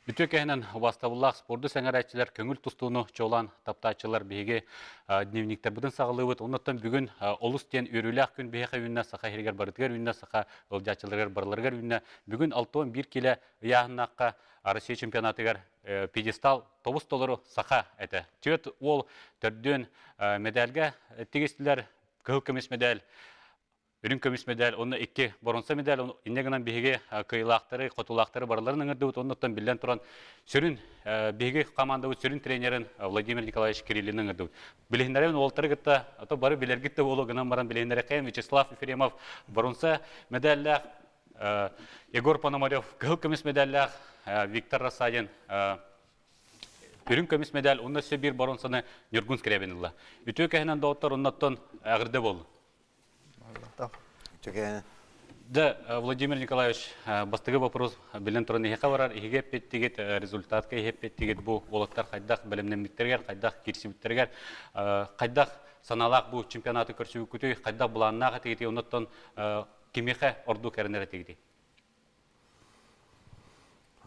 Бүтө кәһенен вастабыллах спорды сәңәрәтчілер көңіл тұстуыны чолан таптачылар беге дневниктер бұдын сағылыбыт. Оннаттан бүгін олыс тен үріләқ күн бейхе үйінна сақа хергер барытығар үйінна сақа олжачыларғар барыларғар үйінна бүгін 6-11 келі ұяғынаққа Россия чемпионатығар пьедестал тобыс толыры сақа әті. Төт ол түрден медальға тегестілер кығыл көмес медаль. Үрін көміс медаль, оны 2 боронса медаль, иннегінен беге кыйлақтары, қотулақтары барларын өңірді өт, оннықтан білден тұран сүрін беге команда өт сүрін тренерін Владимир Николаевич Кириллин өңірді өт. Білігіндерін олтары күтті, бары білергітті олы ғынан баран білігіндері қайын Вячеслав Ефремов боронса медальләқ, Егор Пономарев кығыл көміс медальләқ, Виктор Расадин үрін көміс медаль, онда сөбір боронсаны Нюргун скребенілі. Үтіу кәйінен дауыттар оннаттан әғірді болды. Да, Владимир Николаевич, бастығы вопрос білін тұрын ехе барар, ехеге петтігет, результатқа ехе петтігет бұл олаттар қайдақ білімнеміктергер, қайдақ керсіміттергер, қайдақ саналақ бұл чемпионаты көрсі өкіті, қайдақ бұланнаға тегеті, онаттан кемеқе орду кәрінері тегеті.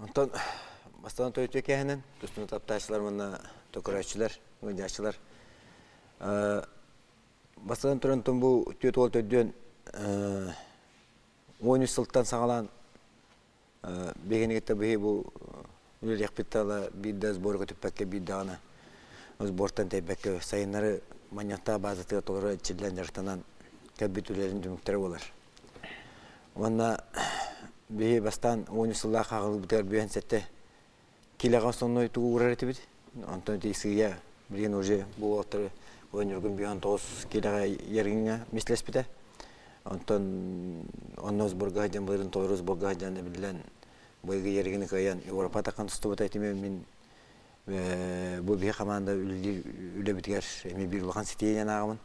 Онтан, бастан тойты кәхінен, тұстың тапташылар мұнна токырайшылар, өндяшылар. Бастан тұрын тұн бұл төт ол төдден 13 сылттан сағалан бейгенегетті бейі бұл үлер яқпеттала бейді сборға түппәкке бейді ағына сборттан тәйбәкке сайынлары маньяқта базатыға толыры чілден жарықтанан кәббет үлерін дүміктері болар. Онна бейі бастан 13 сылла қағылы бұтығар бейен сәтті келеға сонной тұғы ұрар еті беді. Онтан тейсіге білген уже бұл оқтары ойыныргын бейен 9 келеға ергенге меслес біді. Онтон онно сборга хаджан бырын тойру сборга хаджан билен бойга ергени каян Европа такан тусту батайтыме мен бу бие команда үле битгер эми бир улган ситеген агымын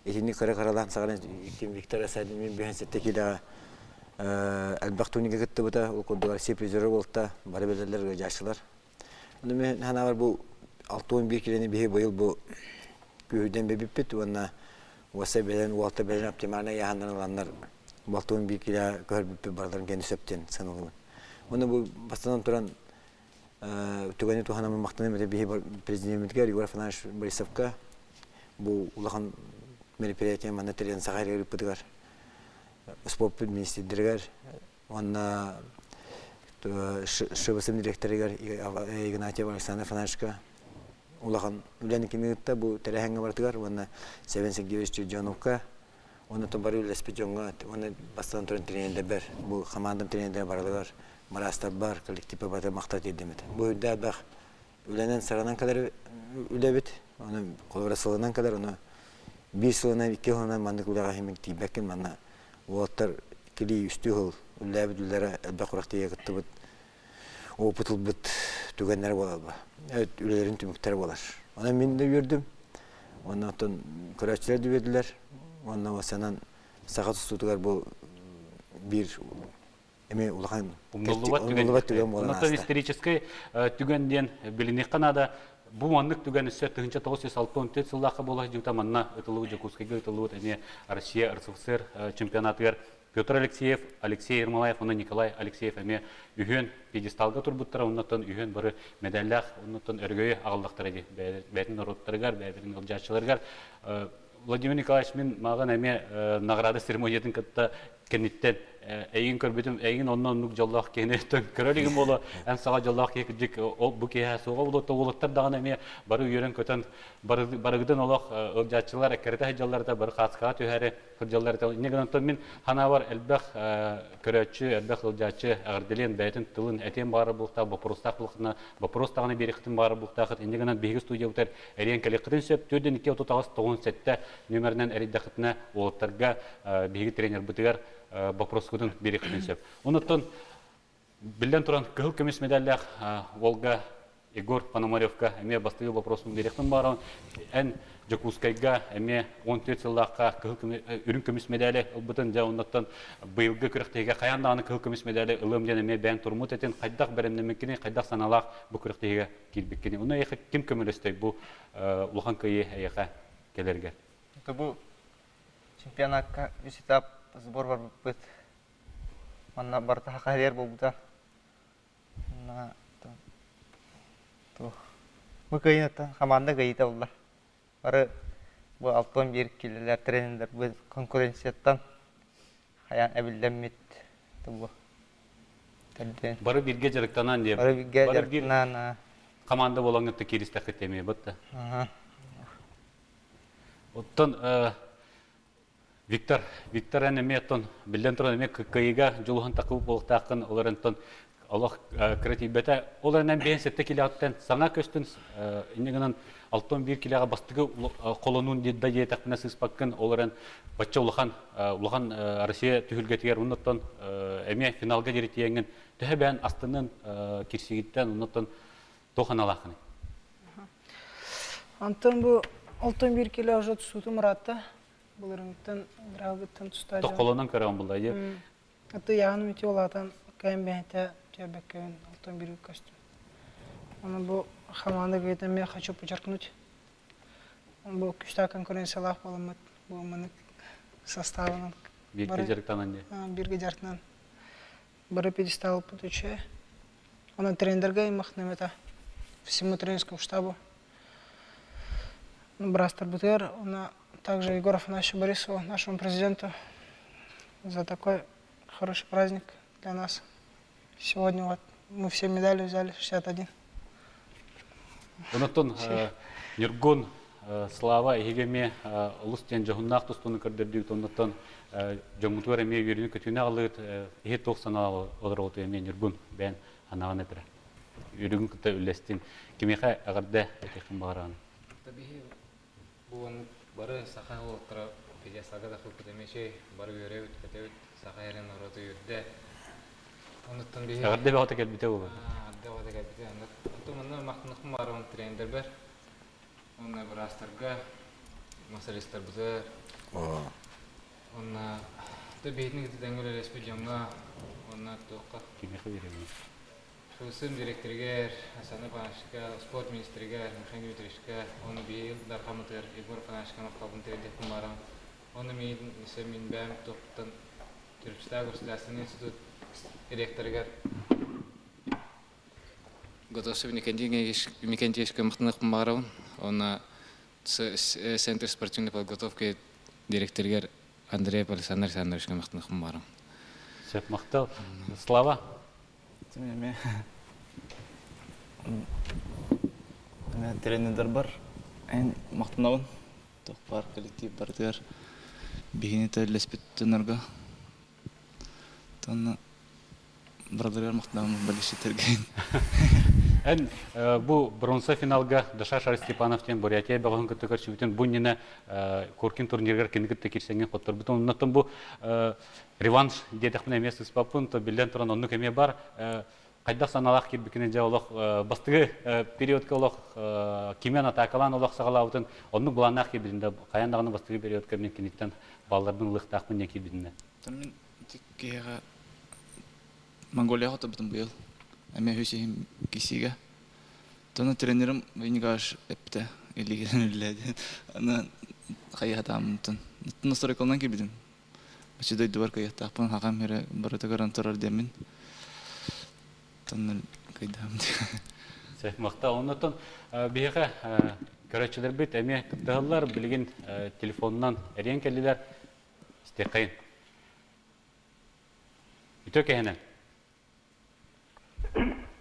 этини кара-каралан саган ким Виктор Асадин мен бен сетте киле албактуниге кетти бута ул кодуар сепризер болта бары белерлер жашылар. Аны мен хана бар бу 6-11 килени бие быйыл бу күйден бебиппет уна Васа белен, уалта белен оптимальна яһандан аланнар балтуын бир килә көрбүп бардырын кенди сөптен саналган. Моны бу бастан туран түгәне тухана мактаны менә бии президентка Егор Афанасьевич Борисовка бу улахан мероприятие мана терен сагары бутыгар. Спорт министрлигер, онна шыбысым директорыгар Игнатий Александр Афанасьевичка улахан үлән кимиятта бу теләһәнгә бартыгар, онна Севен Сергеевич Чуджановка, онна Томбару Леспичонга, онна бастан турын тренердер бер, бу командам тренердер барлыгар, Марастар бар, коллективы бар мактат идемет. Бу да бах үләнен саранан кадәр үләбит, аны колбарасылынан кадәр, аны 5 елына 2 елына мандык үләгә химик тибәккен манна. Уаттар кили үстү үләбит үләре бакырактыга кыттыбыт. Опытыл бит түгәннәр була. Үләрен түмүктәр булар. Аны мин дә йөрдем. Оннан көрәчләр дибәделәр. Оннан васанан сагат устутугар бу бир эме улган умноллубат түгән була. Оннан исторический түгәндән билинек канада бу маннык түгән үсә 1964 елларга була җута манна ытылу Жакускайга ытылу эме Россия РСФСР чемпионатыгар Петр Алексеев, Алексей Ермолаев, оны Николай Алексеев әме үйен пьедесталға турбуттара, оннан үйен бары медальлах, оннан өргөйі ағылдақтар әде, бәтін ұрыттарығар, бәтін ғылжатшыларығар. Владимир Николаевич мен маған әме награды церемониятын кітті кенеттен әйін көрбетім, әйін оннан нүк жаллақ кені көрелігім болы, ән саға жаллақ кекіджік бұл кейі соға болытта олықтар даған әме бары үйерен көтен барығыдың олық ғылжатшылар, әккерді әжаларда бары қатысқа түйәрі ғылжаларда. Негенантон мен хана бар әлбәқ көрәтші, әлбәқ ғылжатшы әғірделен бәйтін тылын әтен бары бұлықта, бапыростағаны беріктің бары бұлықтақыт. Негенан бейгі студия өтер әрен кәлеқетін сөп, төден 2-9-97 нөмірінен әриддақытына олықтарға бейгі тренер бұтығар вопрос кудын беректен сөп. Онуттан билден туран кыл көмес медальлях Волга Егор Пономаревка эме бастыгы вопросын беректен барын ән Жакускайга эме 14 жыллакка үрүн көмес медали бутын жа онуттан быйылгы күрөктеге каяндагы кыл көмес медали ылым жана эме бән турмут этен кайдак беремнемкени кайдак саналак бу күрөктеге килбеккени. Уну эке ким көмөлөстэй бу улхан кыйы эяка келерге. Бу чемпионатка этап сбор бар бит. Манна барта хакалер булды. На Bu kıyınıttan hamanda kıyıda oldular. Barı bu altın bir kililer trenler bu konkurensiyattan hayan ebildenmit bu. Tabii. Бары бирге жарыктанан диye. Barı bir gel Бары бир yartından. команда болгонда киристе кетеме бутта. Aha. Оттон Виктор Анеметтон билден туран эме кыйга жолухан такып болуктакын оларынтон Аллах креативбете оларынан бен сетте киляттан саңа көстүн инегенен 61 килага бастыгы колонун дидда жетакына сыспаккын оларын бачча улахан Россия түһүлгетигер уныттан эме финалга жеритиеңин төһөбән астынын кирсигиттен уныттан тоханалахын. Антон bu 61 kilo уже түсуті мұратта. Бұл рынгтан драгыттан тұстады. То колонан көрөн булдай деп. Аты яғын өте олатан кайын бәйті тәбәккәуін 61 костюм. Оны бұл хаманды гейтен мен хочу подчеркнуть. Бұл күшті конкуренциялақ болымыд. Бұл мұны составынан. Бирге жарыктанан диye. Бірге жарқынан. Бірі пьедестал путуче. Оны тренерге имахнем это всему тренерскому штабу. Брастер БТР, также Егору Афанасьевичу Борисову, нашему президенту, за такой хороший праздник для нас. Сегодня вот мы все медали взяли, 61. Онотон Нюргун Слава Егеме Лустен Жахуннах тустуны кырдырдык онотон Жомутуар эме юринү көтүнө алыт эhe 90 олор эме Нюргун бен анаган этер. Юригүн кыта үлестин кимеха агарда этехин баран. Tabii bu an barı saha oltra pide saga da hukuk demeşe barı görev tüketev saha yeren orada yürüde. Ondan bir Agarda багата келбите бу. adda vada geldi anlat. Ondan mahkınlık var on trener ber. Ondan bir astarga masalistler buzer. Ondan da beyni gitti dengeli resmi jamga. Ondan toqa. Кимеха берем. Шусым директорга, Асана Панашка, спорт министрга, Михаил Ютришка, он бил дархаматыр Егор Панашканов кабын терде кумарам. Он мен нисемин бәм топтан Түркстан государственный институт директорга. Готовься Микентьевичка махнах кумарам. Он центр спортивной подготовки директорга Андрей Александровичка махнах кумарам. Сеп мактал. Слава. Мен тренерлер бар. Эн мактанабын. Тох бар коллектив бардыр. Бигинете леспеттенерга. Тон бардыр мактанабын балиштерге. Эн бу бронза финалга Даша Шар Степановтен Бурятия багын көтөкөр чүтен буннина коркин турниргер киндикте кирсеңген коттор бутун оннотон бу реванш дедехме эмес испапын то билен туран онну кеме бар кайда саналак кирбикине жаолок бастыгы периодка олок кимен атакалан олок сагалаутын онну буланак кирбинде каяндагы бастыгы периодка мен киниттен балдардын лыктакмын неки бинде. Тон мен тиккега Монголия хата бутун быйыл. Эме Хюсейн кисига. Тона тренерим винигаш эпте илигенледи. Ана хаятамтын. Настройкалнан кибидим. Ачыдай дуар каятапын хагам мере барыта гарантарар демин. Тон кайдам. Сеп макта оннотон бияга көрөчүлөр бит эме кыттыгалар билген телефоннан эрен келдилер. Истекайын. Итөкенен.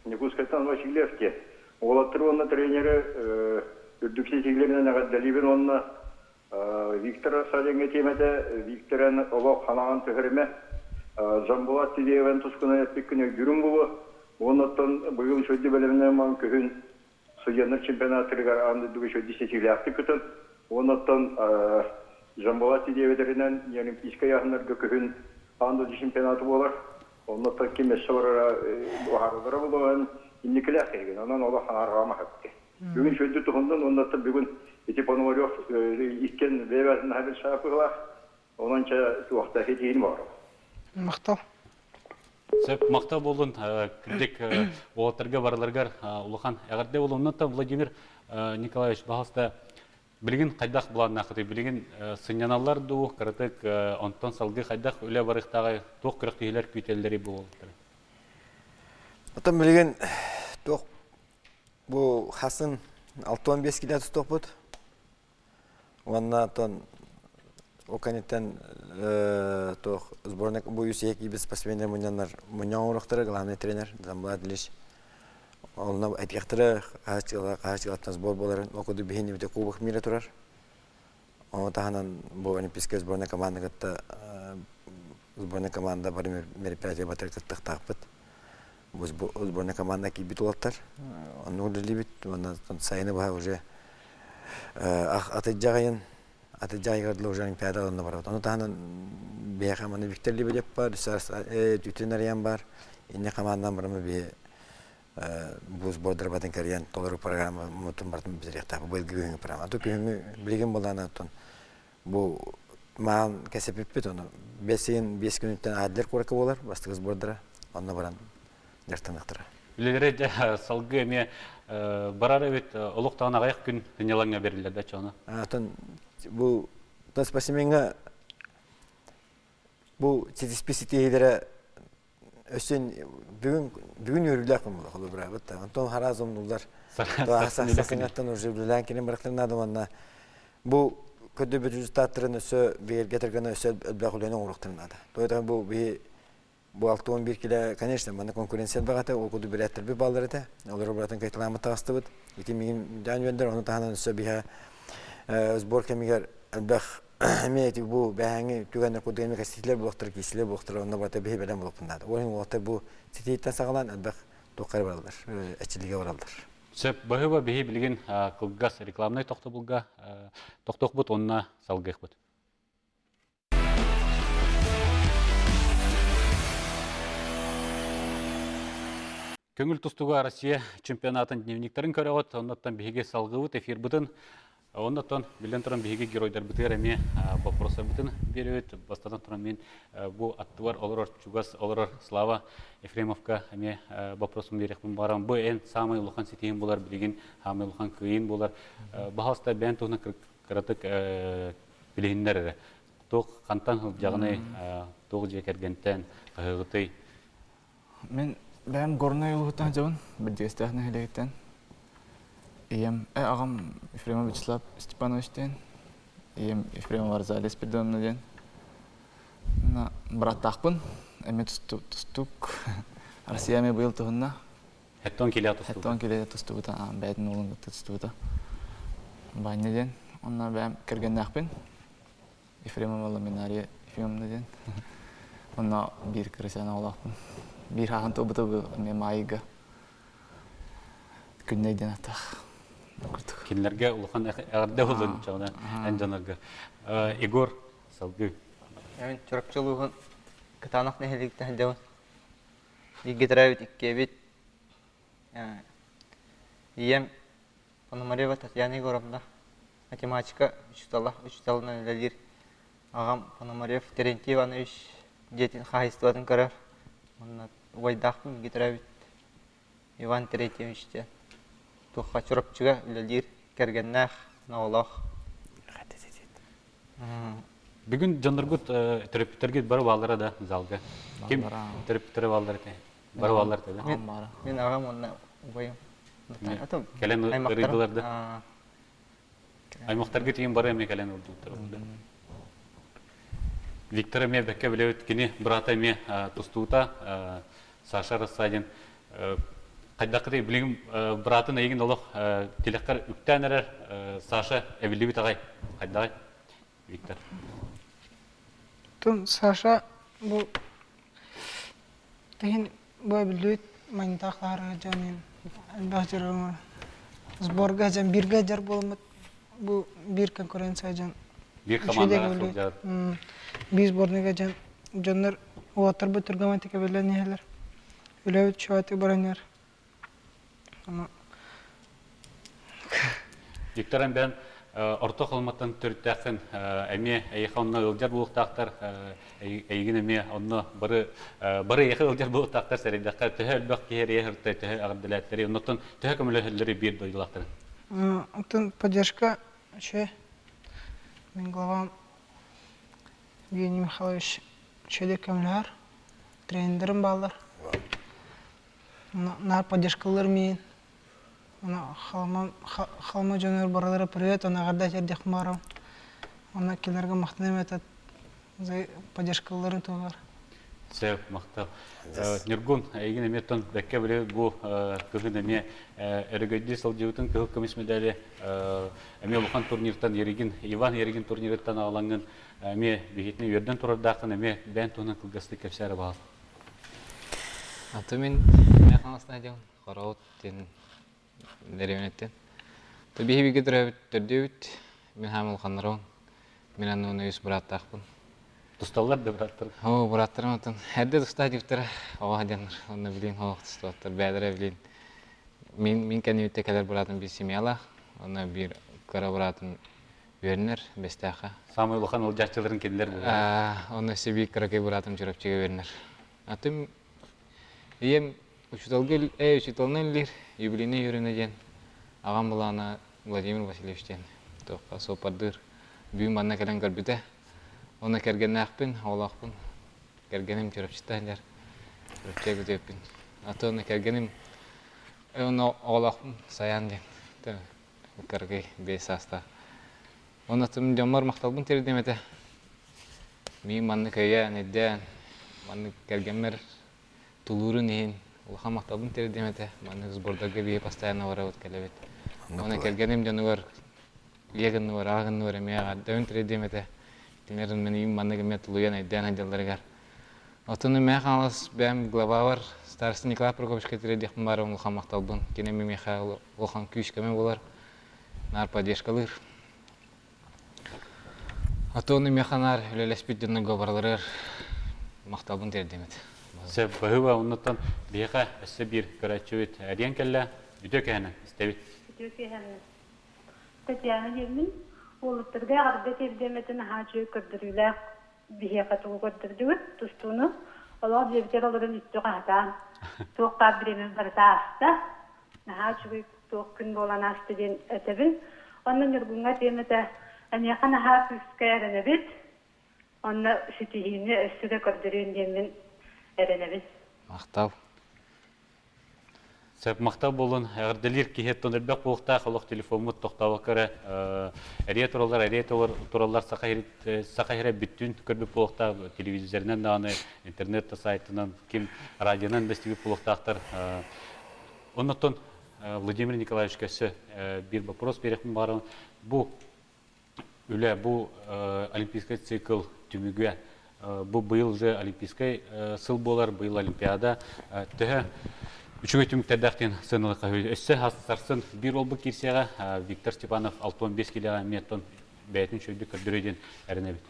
Никускайтан Васильевский. Олаттырванна тренері үрдіксетегілерінен ағаддалибін онына Виктор Саденге темеде Викторен олақ қанаған түхіріме Жамбулат Тидеевен тұскына әтпеккіне жүрін бұлы. Онаттан бұйыл шөйді бөлімінен маң күхін судьяныр чемпионатырғар анды дүгі шөйді сетегілі ақты күтін. Онаттан Жамбулат Тидееведерінен олимпийская яғынырғы күхін анды чемпионаты болар. Ondan kimse sonra baharlara bulan indikler kıyın. Ondan ola hanargama hakkı. Bugün şöyle tuhundan ondan da bugün etip onu var iken veversin haber şapılar. Ondança vakta hediyelim var. Мақтал. Сеп макта болдун кирдик олаттарга барларгар улахан агарде болуна та Владимир Николаевич Бахаста билген кайдак булан акыты билген сынyaналар ду кыртык онтон салгы кайдак үле барыктагы ток кырыктыйлар күтелдери болду. Отан билген тох bu Hasan 6-15 kilo tutup bud. Ondan ton o kanitten то сборная bu yüksek biz спортсменler munyanlar munyan uğraktırı главный тренер Замбулат Ильич. Олна айтыктыры качылаттан сбор боларын окуду бехини бите кубок мира турар. О таханан бу олимпийская сборная команда гатта сборная команда бар мероприятие батыр кыттыктакпыт. Бу сборная команда ки бит улаттар. Аны либит, аны сайны ба уже атыжагын атыжагырлы уже олимпиада онда бар. Аны таханан бехаманы Виктор Лебедев бар, түтүнөриян бар. Инне командан бармы бе bu sbordur batın kariyan toluru programı mutun bartın bizrekta bu belge göğünü programa. Atu göğünü bilgin bolana ton. Bu mağan kesepipit onu. 5 günütten adiler kurakı bolar. Bastığı sbordura. Onunla baran dertanıqtıra. Билерде салгы эме барары бит олуктагына гаяк күн дөньялаңа берилер да чоны. Атын bu спортсменга bu спецификалары Ösen bugün yürüyüşler kumulu kulu bırakıp da. Anton harazım nurlar. Sasınattan urjublulan kinin bıraklarına adamına. Bu kötü bir cüzdatların ösü bir getirgene ösü bırakılayan uğraktırına da. Dolayısıyla bu 6-11 kilo конечно bana konkurensiyel bağıta o kötü bir ettir bir balları da. Olur bırakın kayıtlamı tağıstı bud. İtim can yönder onu tahanan ösü bir zbor kemiger elbaq Meyeti bu behangi tügenler kuduğunu kasitler buluqtır, kişiler buluqtır, onunla batı bir belen buluq bundadı. Onun vaxtı bu sitiyitten sağlan elbaq toqar varaldır, etçiliğe varaldır. Söp bahıba bihi bilgin kılgas reklamnay toqtu bulga, toqtuq bud onunla salgıq bud. Көңіл тұстуға Россия чемпионатын дневниктерін көріғыт, оннаттан бігі салғы бұд, эфир бұдын. Оннаттан білен тұран бігі геройдар бұтығыр әме вопроса бұтын берует. Бастадан тұран мен бұл аттывар олырар Чугас, олырар Слава Ефремовка әме вопросым берекпін барам. Бұл ән самай ұлыған сетейін болар, білеген хамай ұлыған күйін болар. Бағалыста бән тұғына қыратық білігіндер әрі. Тоқ қантан жағынай тоқ жекергентен қағығытай. Мен бәм горная улуттан жабын, бірдегістіғіне хелегеттен. Ағам Ефремов Вячеслав Степановичтен, Ефремов Арзалес Пердоновнаден. Браттақпын, әме тұстук, Россияме бұйыл тұғынна. Әттон келе тұстуғыта. Әттон келе тұстуғыта, бәйдің олың тұстуғыта. Байнеден, онна бәм кіргенді ақпын. Ефремов Ламинария Ефремовнаден. Онна бір кірісәне олақпын. Bir hağın tobutu bu memayıga günneyden ataq. Кинлерге улахан әгәрдә булын чагда әнҗанарга. Игор салгы. Мен чырыкчылыгын кытанак нәһеликте хәлдәвен. Игетрәвит иккебит. Ием Пономарева Татьяна Егоровна. Математика учителна лидер. Агам Пономарев Терентий Иванович детин хahistvatın karar. Onlar Вайдахпын гитрәвит Иван Терентьевичте. Туха чурапчыга үлелер кергеннәх наулах. Бүгін жандаргут терапевтерге барып алара да залга. Ким терапевтер алар те? Барып алар те да? Мен ағам онна бойым. Кәлен рыдыларды. Аймақтарга тиген бары эме кәлен урдулар. Виктор эме бәккә беләвет кини брата эме тустута Саша Рассадин. Кайдакы билгем братын еген олық телеккар үктәнерер Саша әбилли бит агай. Кайдагай Виктор. Тун Саша bu теген бу билет манитахлары жанын бахжырымы сборга жан бирге жар болмат бу бир конкуренция жан Bir komanda biz сборныйга жан жандар уатар бу тургаматика белән нәһәләр үләү чуаты бараннар Викторан бен орто холматтан төрттәкин әме әйханна ылҗар булыктактар әйген әме онны бары яхы ылҗар булыктактар сәридәккә төһәл бак киһәр яһырты төһә агдылатлары оннан төһә көмөләһләре бир дойлактар. Антон поддержка мен главам Евгений Михайлович Чедекемләр тренерым балар. Нар поддержкалар мен Она халма жонор баралары привет, она гадда чердих марам. Она келерге мақтанем этот за поддержкаларын тугар. Сәп мақтал. Нергун егін еметтон бәкке біле бұл кығын әме әрігөйді салдеуітін кығыл көмес медалі әме бұқан турниртан ерігін, Иван ерігін турнирттан алаңын әме бейетіне өрден тұрардақын әме бән туғынан қылғасты кәпсәрі бағыл. Аты мен мәқанасына дейін қарауыт дейін дәревенеттен. Табиғи бігі түрдеуіт, мен хамыл қанырауын, мен анны оны өз бұраттақпын. Тұсталар да біраттыр. О, бұраттырым отын. Әрде тұста дептері оға денір. Оны білейін, оға тұста оттыр, бәдірі білейін. Мен кәне өтте кәлер бұратын бір семьяла. Оны бір қара бұратын өрінер, бәстәқі. Самый ұлған ол жақчыларын кеділер бұл. Оны сөбей қырақай бұратын жүріпчеге өрінер. Атым, ем үшіталынан ілер, юбилейне өріне ден. Ағам бұлана Владимир Васильевичтен. Тоққа сопардыр. Бүйін банна кәлен көрбіде. Оны кәргенне ақпын, олақпын. Кәргенім жүріпчітәндер. Жүріпчеге дөппін. Аты оны кәргенім, оны олақпын, саян ден. Кәргей бейс аста. Оны атым жамар мақталбын тердем әті. Мен манны көйе, неден, манны кәргенмер тулурын ең. Олақа мақталбын тердем әті. Манны сбордарға бейе постоянно вара өт кәлебет. Оны кәргенім жануар, егін var, ағын var, емеға дөйін тердем әті. Тенерін мен үйім манны кәмет луян әйден әйделдергар. Отыны мәқан алас бәм глава бар. Старысты Николай Прокопичке тердем бар, олақа мақталбын. Кенеме меха олақан күйіш кәмен болар. Нар поддержкалыр. Отыны механар үлелеспет жынны гобарларыр. Мақталбын тердем әті. Сәп бағыва ұннаттан бейқа әсі бір көрәтші әрен кәлі үті кәні істебет. Татьяна Евмин, олуттарга арды тердеметин хачы көрдүрүләр бихека тугу көрдүрдүгүт тустуну олар жебитер оларын үттү катан токтап биремен барса аста хачы ток күн болан асты ден этебин анын юргунга темете ане кана хакыска эренебит анны ситихини өссүдө көрдүрүн демен эренебит. Мақтал. Сәп мақтау болын, әғірделер кейет тонырбәк болықта қолық телефонмыт тоқтауы кәрі әрия тұралар сақайыры бүттін көрбіп болықта телевизорнен дағаны, интернет сайтынан, кем радионан бәстегі болықтақтар. Оннаттан Владимир Николаевич көсі бір вопрос берекін барын. Бұл олимпийский цикл түмігі. Бұл бұйыл же олимпийский сыл болар, бұйыл олимпиада. Үшігі түміктердәқтен сынылыққа өсі хастарсын бір олбы керсеға Виктор Степанов 65 келеға меттон бәйтін шөлді көрдіреден әрінәбет.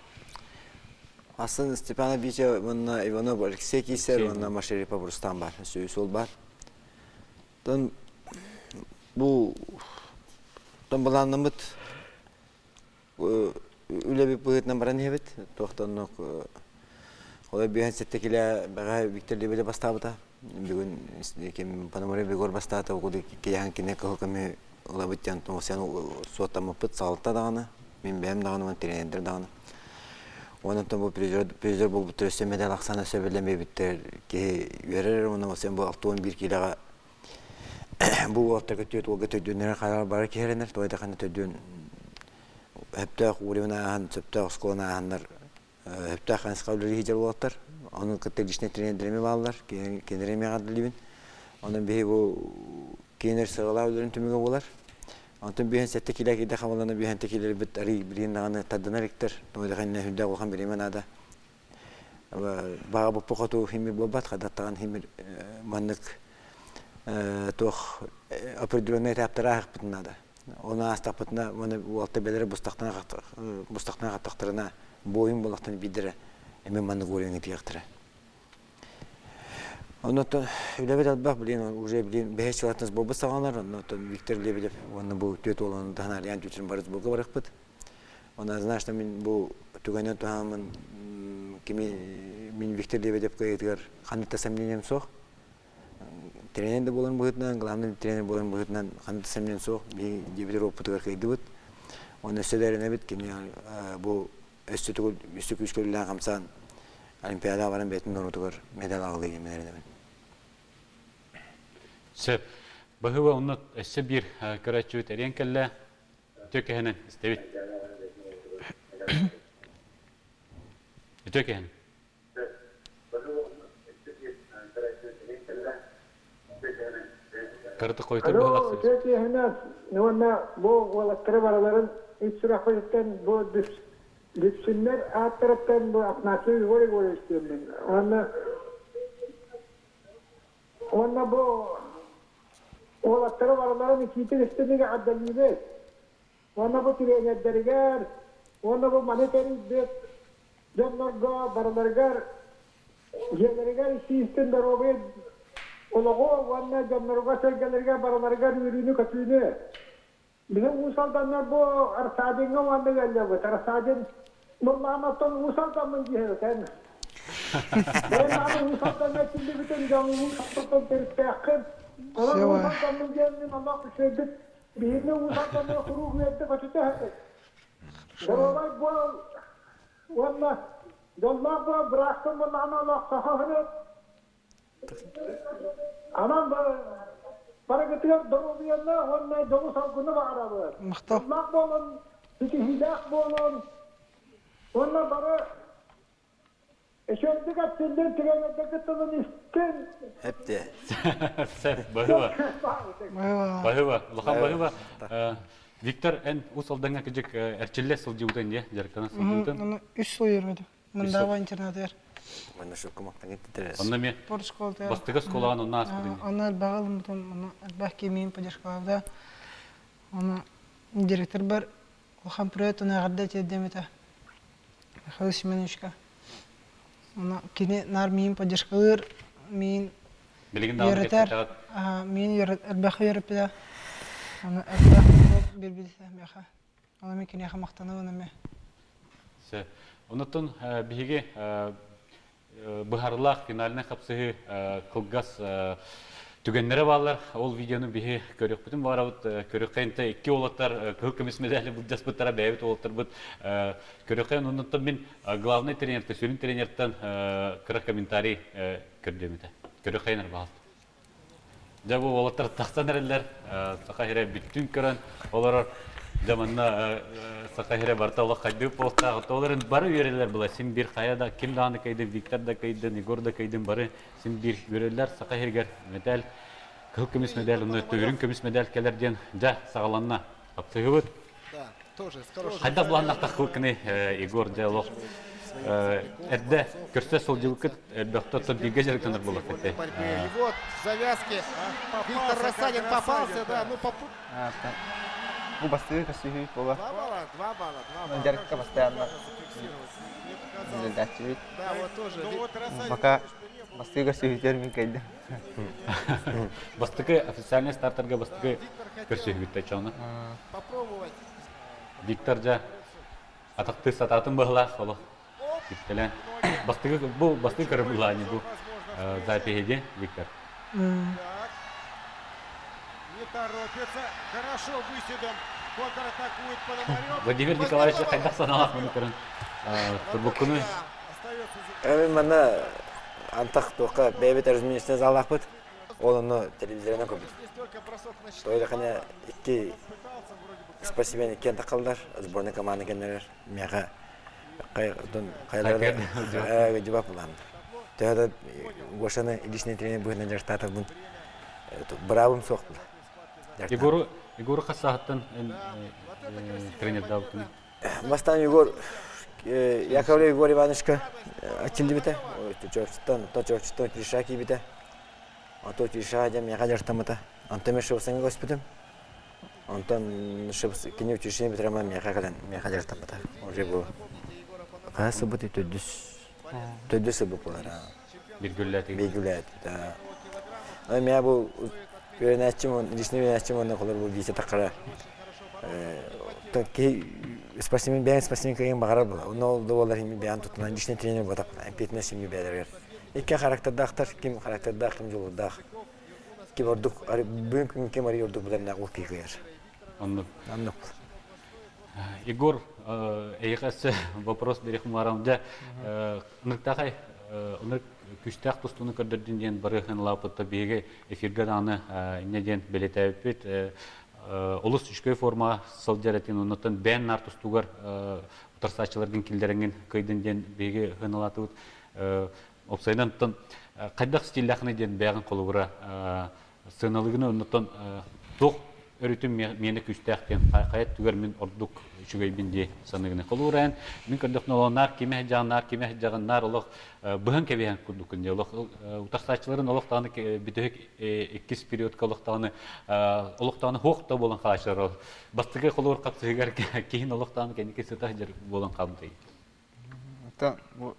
Асын Степанов бейте мұнна Иванов Алексей кейсер, мұнна Машерипа Бұрыстан бар, сөйіс ол бар. Бұл бұланымыт үләбі бұғытынан баран ебет, тоқтанық олай бүйен сетте келе баға Виктор Лебеле бастабыда. Бүгін Панаморе бегор бастата оқуды кейян кене қылқымы ұлабыттен тұңғысян суаттамы пыт салытта дағаны, мен бәйім дағаны, оны тренендер дағаны. Онын бұл президор бұл бұтыр өсі медал ақсаны сөбелен бейбіттер кей өрер, оны осен бұл 6-11 келеға бұл оқтарға түйет олғы төйдөнері қарар бары кейеренер, тойда қаны төйдөн әптақ ұғыревін ағын, сөптақ ұсқолын ағындар әптақ қанысқа үлері хижар болаттар. Onun kıtırcısına trenlerimi bağlılar, kendilerime kadar onun bir bu kendiler sığala ödülün tümüge bolar. Onun bir sette kilaki de havalarına bir tekileri bit arı birinin ağını tadına riktir. Doğru da ne hüda olhan bir iman ada. Bağa bu pokatu himir babat kadattan himir manlık toh apırdırına etaptara hak bitna da. Ona astak bitna onu bu altı beleri bustaktan kataklarına boyun bulaktan bidire. Emin manlık oluyor diyektir. Ondan öyle bir albak bilin, уже bilin, beş yıllarınız bol sağlanır. Ondan Viktor Lebedev, onun bu tüyet olanı daha nariyan tüyetinin barız bulga bırakıp. Ondan znaş da min bu tügenin tuhamın kimi min Viktor Lebedev kayıtlar kanıtta semliyem soğuk. Trenin de bolan buğutnan, glamdan trenin bolan buğutnan kanıtta semliyen soğuk. Bir cebiler o putugar kaydı bud. Onun üstülerine bit kimi bu üstü küçüklerle kamsan Olimpiyada varın betinden otuğur medal ağlayı yemelerine ben. Sep, Бахыва онны эссе бир көрәчү терен келле төкәһенен истебит. Төкәһен. Кырты койтыр булаксыз. Peki hemen bu olasılıkları varların üç sıra koyuktan bu düşsünler alt taraftan bu aknası yuvarı istiyorum ben. Ona bu olasılıkları varların ikitin istediği adamıydı. Ona bu trenerler, ona bu maneteri bet, canlarga, baralarga, yerlerga işi istenler o bir Olago vanna jamnaruga sergalarga baralarga yürüyünü katıyını. Bizim usaldanlar bu arsadinga vanna geldi bu. Arsadin Mırlamaton usaldan ciheten. Ben abi usaldan şimdi bütün canımı usaldan teriste yakın. Ama usaldan geldi Allah kuşedik. Birine usaldan kuru verdi kaçtı hadi. Derolay bu vanna Allah bu bıraktım vanna Allah sahahını. Anam para ketiyor doruyorlar, onlar doru salgını var abi. Mıhtı. Mak bolun, iki hidak bolun. Onlar para eşeğinde kaçındır, trenerde kaçındır istin. Hep de. Sef Бахыва. Бахыва. Бахыва. Лахан Бахыва. Виктор эн усалданга кежек эрчилле сылжыбытын я, жаркана сылжыбытын. Onu 3 yıl yürüdüm. Mında var internet yer. Bana şu kumaktan gitti. Онна ме Spor şkolda yer. бастыгы сколаган онна аспыдын. Onlar bağlı bütün onu belki miyim поддержкалавда. Onu direktör var. O ham proyekt ona gadda çedemete. Халыс менешка. Onu kine nar miyim поддержкалыр, min Билигин дагы yöreter. кетет. Min erbахы yörüp de. Onu erbахы bir bilse meha. Onu mi kine xamaktana onu me. Се. Онотон биһиги быһарлах финалына капсыһы кылгас түгеннере балар. Ол видеону биһи көрөк бүтүн барабыт көрөккенте 2 олаттар кылкымыс медали булдас бутара бәбит олаттар бут көрөккен онотон мен главный тренер төсүнүн тренерден кырык комментарий көрдөмүтэ. Көрөккенер баалт. Жабу олаттар тахсанерлер сакахире бүттүн көрөн олар Заманна сакахире бартала кайдып болса, толарын бары үйрелер була. Син бир каяда ким даны кайды, Виктор да кайды, Егор да кайды бары. Син бир үйрелер сакахиргер медаль, кылкымыс медаль, уну төйрүн көмүс медаль келерден жа сагаланна. Аптыгыбыт. Да, тоже с хорошим. Кайда буланнакта кылкыны Егор диалог. Эдде көрсө сол жылкыт доктор биге жеректенер болот. И вот в завязке Виктор Рассадин попался, да, ну Bu bastığı kasıyor bola. 2 балла, 2 балла. Jarka постоянно. Да, вот тоже. Пока bastığı kasıyor termin kaydı. Бастыгы официальный стартерге бастыгы көрсө бүтө чону. Попробовать. Виктор жа атакты сататын быгла холо. Биттелен. Бастыгы бу бастыгы көрүлгөн бу записи Виктор. Не торопится. Хорошо выседом. Контратакует Пономарёв. Владимир Николаевич кайда саналат муну көрүн. Турбукуну Эми мана антак тока бебет разминисне залакпыт. Олону телевизорына көбүт. Только бросок на щит. Тойда кана 2 спортсмен экен такалдар, сборная команда кенелер. Мега кайларда жибап булам. Тойда Гошаны личный тренер бүгүн жартатып бун. Бравым сокту. Егору касааттан тренер дабытын. Мастан Егор Яковлев Егор Ивановичка ачылды бите. Точоктон Кришаки бите. Ото Кришака мега жартамата. Антеме шовсан госпиталь. Антон шовс кине учишне битрама мега кадан мега жартамата. Уже бу. Касы бути төдүс бу полара. Биргүлләт. Да. Ами бу Yönetçim, listeli yönetçim ondan kolay bu vizite takara. Ki spasimin ben spasimin kayın bağırar bula. Onu oldu olar himi beyan tutunan listeli trener bu takla. Empetmez himi beyler. İki karakterde aktar kim karakterde kim yolu dak. Kim orduk bugün kim arıyorduk bu da ne okey koyar. Anladım. Anladım. Егор, вопрос берег марамда. Нықтақай Оны күстәк тустуны көрдөрдүн ден бары хынлапытта беге эфирге даны инеден белетәбит улус үшкөй форма сылжаретин оннотон бән нар тустугар утарсачыларгын килдеренген кыйдын ден беге хыналатыбыт опсайдан тон кайдак стилляхны ден бәгын колугура сыналыгыны оннотон тох өрүтүм мени күстәктен кайт түгөр мен ордук үчүгөй бинди саныгыны колуран мен көрдөкнө олонар киме жаганнар олох быһын кебеһен курдукунде олох утаксачыларын олохтаны битек 2 периодка олохтаны хокта болон калачылар бастыгы колур капсыгар кийин олохтаны кенеке сыта жер болон калды. То бу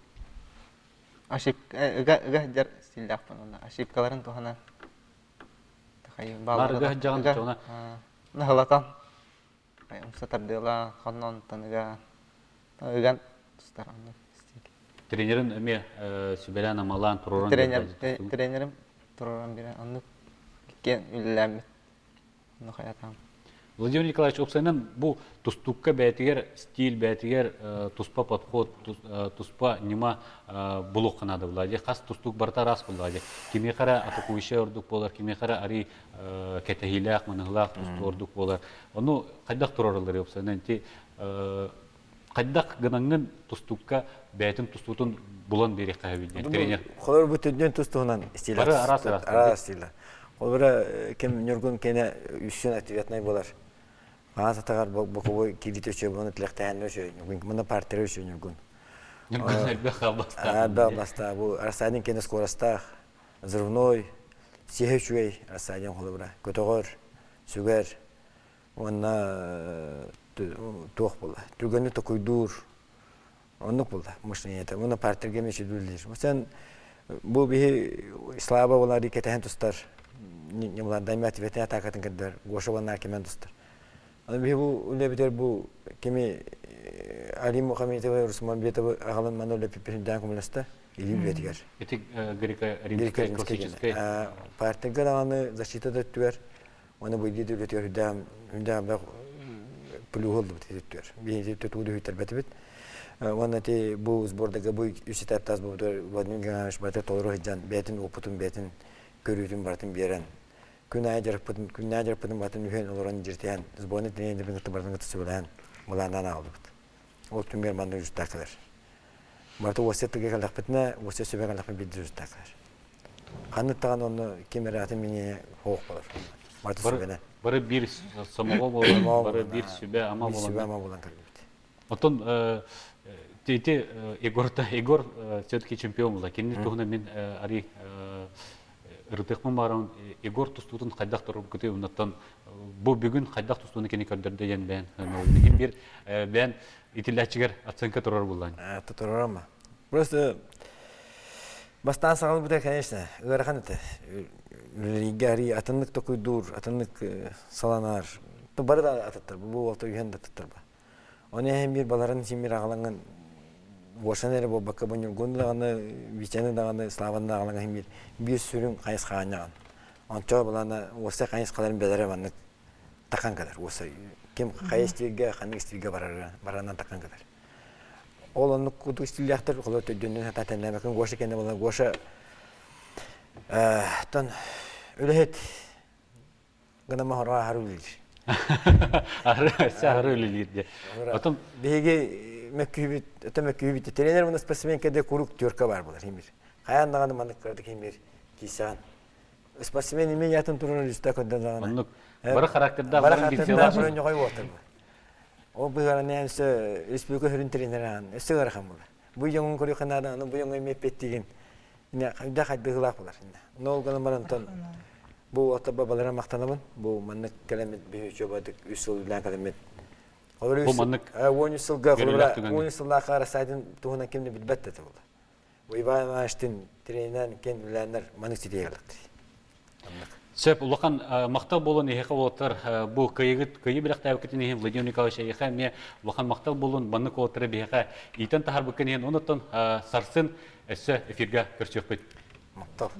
ошибка жер стилляхпын ошибкаларын тухана Нарга жаган жона. Нахалатан. Сатардыла ханнан таныга. Таган стараны. Тренерин эме Сүбелан Амалан туруран. Тренерим туруран бирен анны кен үлләм. Нахаятам. Владимир Николаевич Опсайнан бу тустукка бәтигер стиль бәтигер туспа подход туспа нима булук канады булади хас тустук барта рас булади киме кара атакуйшы ордук болар киме кара ари кетехилак мыныглак ордук болар ону кайдак турарлар Опсайнан ти кайдак гынаңын тустукка бәтин тустутун булан бери кабилде тренер Холор бүтүндөн тустугунан стиль бары арас стиль Олбара кем нюргун кене үсүн ответный болар. Ага сатагар боковой кидитөчө бону тилектәнөчө, мына партирешө нюргун. Да, баста бу арсадин кене скоростах, взрывной, сехечуй арсадин холбара, көтөгөр, сүгөр, онна тох болду. Түгөнү токуйдур. Оннук болду. Мышлениете. Мына партирге мече дүлдүр. Сен бу би слаба болар дикетен тустар. Немлар даймат ветя такатын кедер гошована кемен тустар. Аны бу улебитер бу кеми Али Мухаммедов Русманбетов агалан маноле пипиндан комласта или ветигер. Эти греко-римская классическая партия аны защита түгөр. Аны бу диде ветер дам да плюгол ветер. Би тетуду хитер Вона те бу сбордага бу үсетап таз бу Владимир Геннадьевич бата толру жан бетин опутун бетин көрүтүн бартын берен. Күнәҗер путун батын үһен олорон жиртен сборны тренер бин бартын гытсыбылан буландан алды. Ол түмер манды жүстәкләр. Барты осеттеге галакпытна, осе сөбе галакпы бидир жүстәкләр. Ханны таган оны кемераты мине хок булар. Барты сөбене. Бары бир самого болар, бары бир сөбе ама болар. Отон Егор все-таки чемпион был. Кеннер тухна мен ари рытыкмын баран Егор тустутун кайдак туруп көтөп унаттан бу бүгүн кайдак тустуну кене көрдөрдө ден бен. Бир бен итилячигер оценка турар булган. Турарма. Просто бастан сагыл буда, конечно, ырахан это. Лигари атыннык токуйдур, атыннык саланар. То бары да ататтар. Бу олто үйен да таттар. Оны hem bir баларын симир агаланган Вошанер бу бакабын гундаганы вичаны даганы славанда агаланган hem bir сүрүн кайыс каганаган. Анча булана оса кайыс каларын бедере банны такан кадар. Оса ким кайыс тиге ханыс тиге баранан такан кадар. Ол аны куду стиляхтар коло төдөннөн татанна бакын гоша кенде булан гоша тан өлехет гана махара харулир. Сахарылилди. Потом беге меккүбит тренер мына спортсмен кеде курук төркө бар булар химир. Каяндаганы мандыктарды химир кийсан. Спортсмен эме ятын турун үстө көдөгөн. Бары характерда барын битсела. Барын жогой отыр. О бугара нәнсе республика хөрүн тренеран эсе гархан булар. Бу яңын көрү канада аны бу яңын мепеттиген. Ина кайда кайдыгылак булар. Нол гана барантан. Бу атаба балара мактанабын. Бу маннык келемет бүйчө бадык үсүл белән келемет. Бу маннык. Уонисылга курла, уонисылга карасайдын тугуна кимди билбетте булды. Бу Ивановичтин тренерин кен биләннәр маннык тиделек. Сөп улахан мактал болон эхе болотар бу кыйгыт билек тәвкетин Владимир Николаевич эхе ме улахан мактал болон маннык отыр бехе итен тахар бу кен онотон сарсын эсе эфирге көрчөкпөт. Мактал.